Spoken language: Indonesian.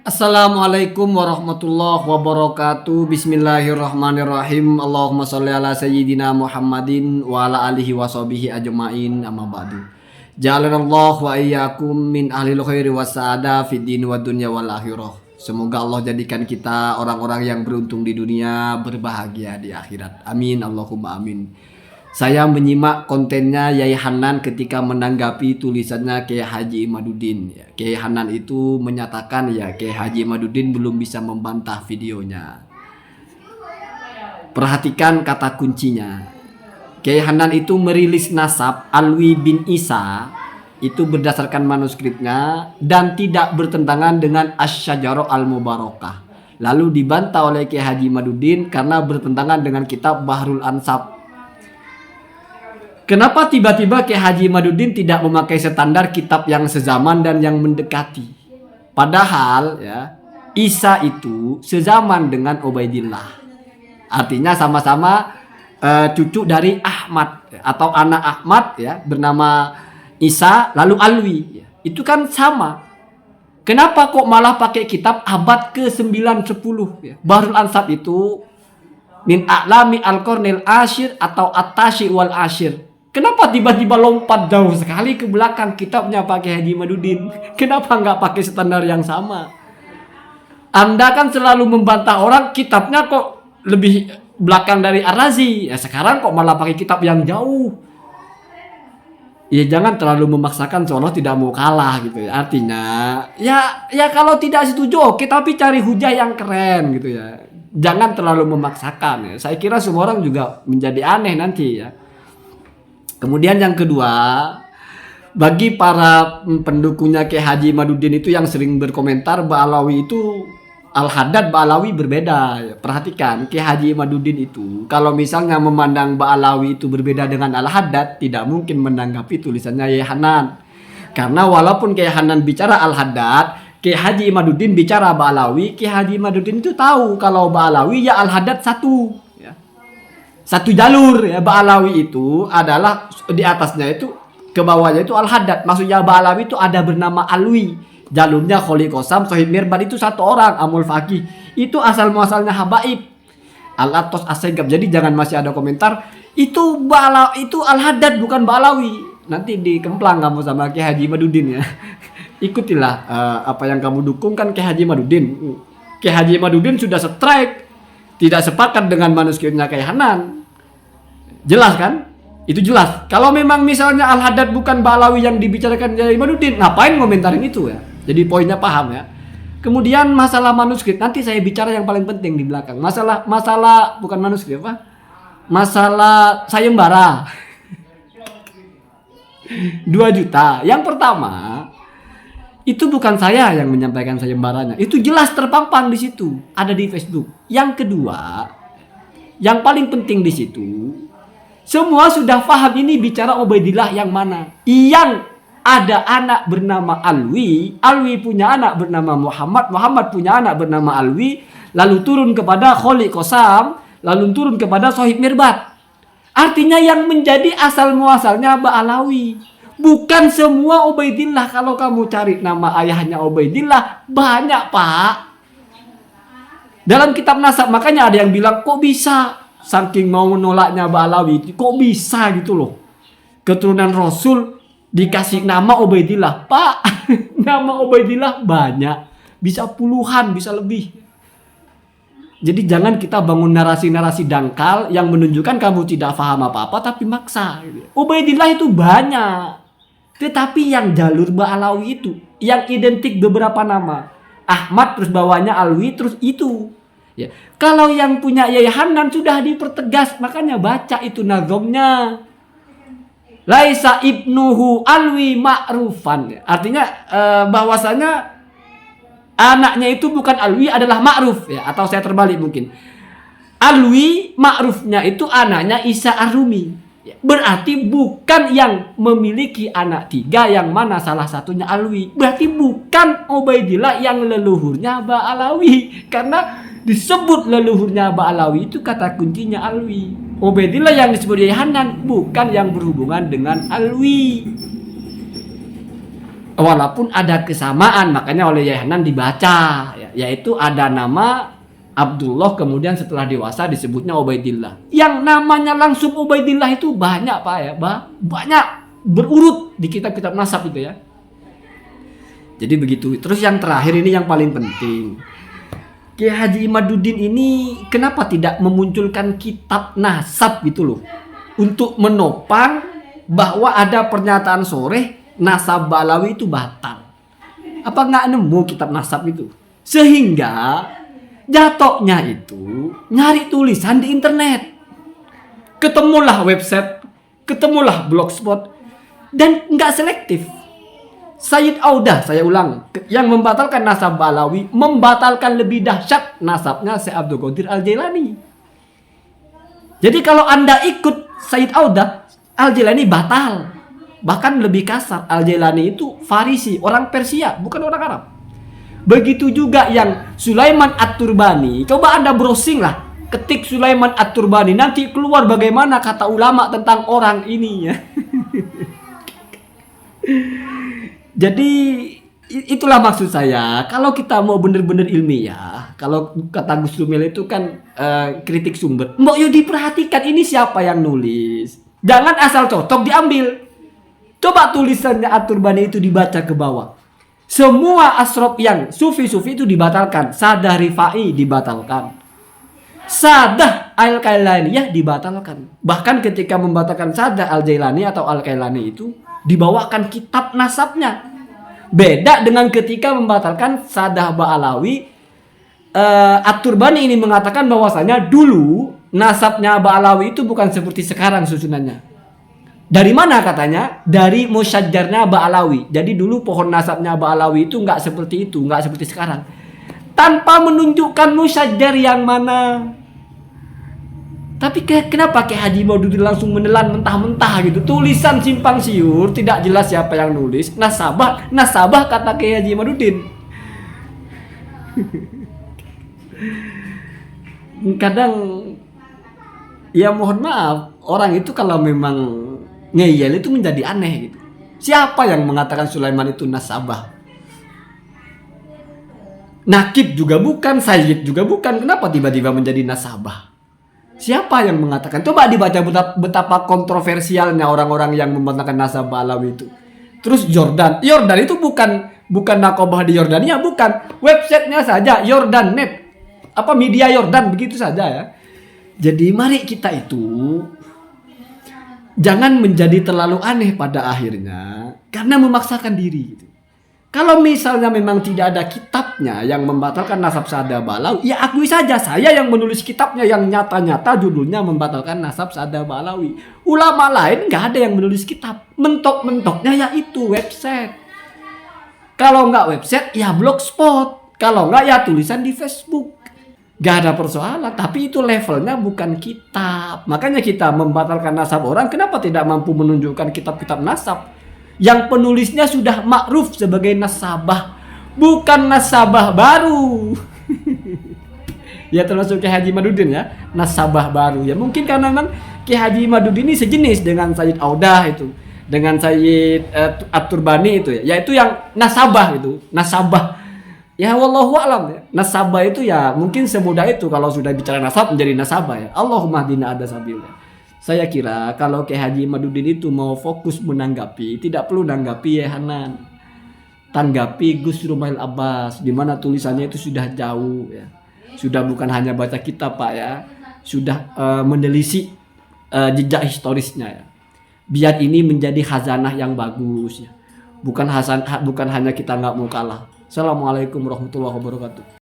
Assalamualaikum warahmatullahi wabarakatuh. Bismillahirrahmanirrahim. Allahumma sholli ala sayyidina Muhammadin wa ala alihi wa sahbihi ajma'in, amma ba'du. Ja'alanallahu wa iyyakum min ahlil khairi was sa'ada fid din wad dunya wal akhirah. Semoga Allah jadikan kita orang-orang yang beruntung di dunia, berbahagia di akhirat. Amin, Allahumma amin. Saya menyimak kontennya Yai Hanan ketika menanggapi tulisannya Kiai Haji Imaduddin. Kiai Hanan itu menyatakan Kiai Haji Imaduddin belum bisa membantah videonya. Perhatikan kata kuncinya. Kiai Hanan itu merilis nasab Alwi bin Isa itu berdasarkan manuskripnya dan tidak bertentangan dengan Asy-Syajarah Al-Mubarakah. Lalu dibantah oleh Kiai Haji Imaduddin karena bertentangan dengan kitab Bahrul Ansab. Kenapa tiba-tiba Kiai Haji Imaduddin tidak memakai standar kitab yang sezaman dan yang mendekati? Padahal Isa itu sezaman dengan Ubaidillah. Artinya sama-sama cucu dari Ahmad atau anak Ahmad bernama Isa lalu Alwi. Itu kan sama. Kenapa kok malah pakai kitab abad ke-9-10? Bahrul Ansab itu min a'lami al-qarnil asyir atau at-tashi wal asyir. Kenapa tiba-tiba lompat jauh sekali ke belakang kitabnya Pak Kiai Haji Imaduddin? Kenapa nggak pakai standar yang sama? Anda kan selalu membantah orang kitabnya kok lebih belakang dari Ar-Razi. Sekarang kok malah pakai kitab yang jauh. Jangan terlalu memaksakan seolah tidak mau kalah gitu ya. Artinya ya kalau tidak setuju oke, tapi cari hujah yang keren gitu ya. Jangan terlalu memaksakan. Saya kira semua orang juga menjadi aneh nanti ya. Kemudian yang kedua, bagi para pendukungnya Kiai Haji Imaduddin itu yang sering berkomentar Ba'alawi itu Al-Haddad Ba'alawi berbeda. Perhatikan, Kiai Haji Imaduddin itu kalau misalnya memandang Ba'alawi itu berbeda dengan Al-Haddad, tidak mungkin menanggapi tulisannya Yai Hanan. Karena walaupun Kiai Hanan bicara Al-Haddad, Kiai Haji Imaduddin bicara Ba'alawi, Kiai Haji Imaduddin itu tahu kalau Ba'alawi Al-Haddad satu jalur Ba'alawi itu adalah di atasnya itu ke bawahnya itu Al-Haddad. Maksudnya Ba'alawi itu ada bernama Alwi. Jalurnya Kholi Qasam, Sohib Mirbad itu satu orang, Amul Faqih. Itu asal muasalnya Habaib. Al-Atos As-Segab. Jadi jangan masih ada komentar itu Al-Haddad bukan Ba'alawi. Nanti dikemplang kamu sama Kiai Haji Imaduddin ya. Ikutilah apa yang kamu dukung kan Kiai Haji Imaduddin. Kiai Haji Imaduddin sudah strike. Tidak sepakat dengan manuskripnya Kiai Hanan. Jelas kan? Itu jelas. Kalau memang misalnya Al-Haddad bukan Ba'alawi yang dibicarakan Kiai Imaduddin, ngapain komentarin itu ya? Jadi poinnya paham ya. Kemudian masalah manuskrip, nanti saya bicara yang paling penting di belakang. Masalah bukan manuskrip apa? Masalah sayembara. 2 juta. Yang pertama, itu bukan saya yang menyampaikan sayembaranya. Itu jelas terpampang di situ, ada di Facebook. Yang kedua, yang paling penting di situ, semua sudah paham ini bicara Ubaidillah yang mana. Yang ada anak bernama Alwi, Alwi punya anak bernama Muhammad, Muhammad punya anak bernama Alwi, lalu turun kepada Kholi Qasam, lalu turun kepada Sohib Mirbad. Artinya yang menjadi asal muasalnya Ba'alawi. Bukan semua Ubaidillah. Kalau kamu cari nama ayahnya Ubaidillah, banyak Pak. Dalam kitab nasab, makanya ada yang bilang kok bisa, saking mau nolaknya Ba'alawi, kok bisa gitu loh. Keturunan Rasul dikasih nama Ubaidillah. Pak, nama Ubaidillah banyak. Bisa puluhan, bisa lebih. Jadi jangan kita bangun narasi-narasi dangkal yang menunjukkan kamu tidak paham apa-apa tapi maksa. Ubaidillah itu banyak. Tetapi yang jalur Ba'alawi itu yang identik beberapa nama. Ahmad terus bawahnya Alwi terus itu. Ya. Kalau yang punya Yai Hanan sudah dipertegas, makanya baca itu nazomnya. Laisa ibnuhu Alwi ma'rufan. Artinya bahwasanya anaknya itu bukan Alwi adalah ma'ruf ya, atau saya terbalik mungkin. Alwi ma'rufnya itu anaknya Isa Ar-Rumi. Berarti bukan yang memiliki anak 3 yang mana salah satunya Alwi. Berarti bukan Ubaidillah yang leluhurnya Ba'alawi. Karena disebut leluhurnya Ba'alawi itu kata kuncinya Alwi. Ubaidillah yang disebut Yai Hanan bukan yang berhubungan dengan Alwi. Walaupun ada kesamaan, makanya oleh Yahya Hanan dibaca, yaitu ada nama Abdullah, kemudian setelah dewasa disebutnya Ubaidillah. Yang namanya langsung Ubaidillah itu banyak Pak ya, banyak berurut di kitab-kitab nasab itu ya. Jadi begitu. Terus yang terakhir ini yang paling penting. Kiai Haji Imaduddin ini kenapa tidak memunculkan kitab nasab gitu loh, untuk menopang bahwa ada pernyataan sore nasab Ba'alawi itu batal. Apa nggak nemu kitab nasab itu? Sehingga jatuhnya itu nyari tulisan di internet. Ketemulah website, ketemulah blogspot, dan nggak selektif. Sayyid Audah, saya ulang, yang membatalkan nasab Ba'alawi membatalkan lebih dahsyat nasabnya Syekh Abdul Qadir Al-Jailani. Jadi kalau Anda ikut Sayyid Audah, Al-Jailani batal. Bahkan lebih kasar, Al-Jailani itu Farisi, orang Persia, bukan orang Arab. Begitu juga yang Sulaiman At-Turbani. Coba Anda browsing lah, ketik Sulaiman At-Turbani, nanti keluar bagaimana kata ulama tentang orang ini ya. Jadi itulah maksud saya, kalau kita mau benar-benar ilmiah, kalau kata Gus Rumil itu kan kritik sumber, mbok yo diperhatikan ini siapa yang nulis. Jangan asal cocok diambil. Coba tulisannya At-Turbani itu dibaca ke bawah. Semua asrof yang sufi-sufi itu dibatalkan. Sadah Rifai dibatalkan. Sadah Al-Kailaniyah dibatalkan. Bahkan ketika membatalkan Sadah Al-Jailani atau Al-Kailani itu dibawakan kitab nasabnya. Beda dengan ketika membatalkan Sadah Ba'alawi, At-Turbani ini mengatakan bahwasanya dulu nasabnya Ba'alawi itu bukan seperti sekarang susunannya. Dari mana katanya? Dari musyajjarnya Ba'alawi. Jadi dulu pohon nasabnya Ba'alawi itu nggak seperti itu, nggak seperti sekarang. Tanpa menunjukkan musyajjar yang mana. Tapi kenapa Kiai Haji Imaduddin langsung menelan mentah-mentah gitu? Tulisan simpang siur, tidak jelas siapa yang nulis. Nasabah kata Kiai Haji Imaduddin. Kadang ya mohon maaf, orang itu kalau memang ngeyel itu menjadi aneh gitu. Siapa yang mengatakan Sulaiman itu nasabah? Nakib juga bukan, Sayyid juga bukan. Kenapa tiba-tiba menjadi nasabah? Siapa yang mengatakan? Coba dibaca betapa kontroversialnya orang-orang yang membatalkan nasab Ba'alawi itu. Terus Jordan itu bukan nakobah di Yordania, bukan. Websitenya saja Yordan.net. Apa media Yordan begitu saja ya. Jadi mari kita itu jangan menjadi terlalu aneh pada akhirnya karena memaksakan diri gitu. Kalau misalnya memang tidak ada kitabnya yang membatalkan nasab Sadah Ba'alawi, ya akui saja saya yang menulis kitabnya yang nyata-nyata judulnya membatalkan nasab Sadah Ba'alawi. Ulama lain nggak ada yang menulis kitab. Mentok-mentoknya ya itu website. Kalau nggak website ya blogspot. Kalau nggak ya tulisan di Facebook. Gak ada persoalan, tapi itu levelnya bukan kitab. Makanya kita membatalkan nasab orang, kenapa tidak mampu menunjukkan kitab-kitab nasab yang penulisnya sudah makruf sebagai nasabah, bukan nasabah baru. Ya termasuk Kiai Haji Imaduddin ya, nasabah baru ya. Mungkin karena memang Kiai Haji Imaduddin ini sejenis dengan Sayyid Audah itu, dengan Sayyid At-Turbani itu ya, yaitu yang nasabah itu, nasabah. Ya wallahu a'lam ya. Nasabah itu ya mungkin semudah itu kalau sudah bicara nasab menjadi nasabah ya. Allahumma hdina ada sabilnya. Saya kira kalau Kiai Haji Imaduddin itu mau fokus menanggapi, tidak perlu nanggapi Yahya Hanan. Tanggapi Gus Rumail Abbas, di mana tulisannya itu sudah jauh ya. Sudah bukan hanya baca kitab Pak ya, sudah menelisik jejak historisnya ya. Biar ini menjadi khazanah yang bagus ya. Bukan hanya kita nggak mau kalah. Assalamualaikum warahmatullahi wabarakatuh.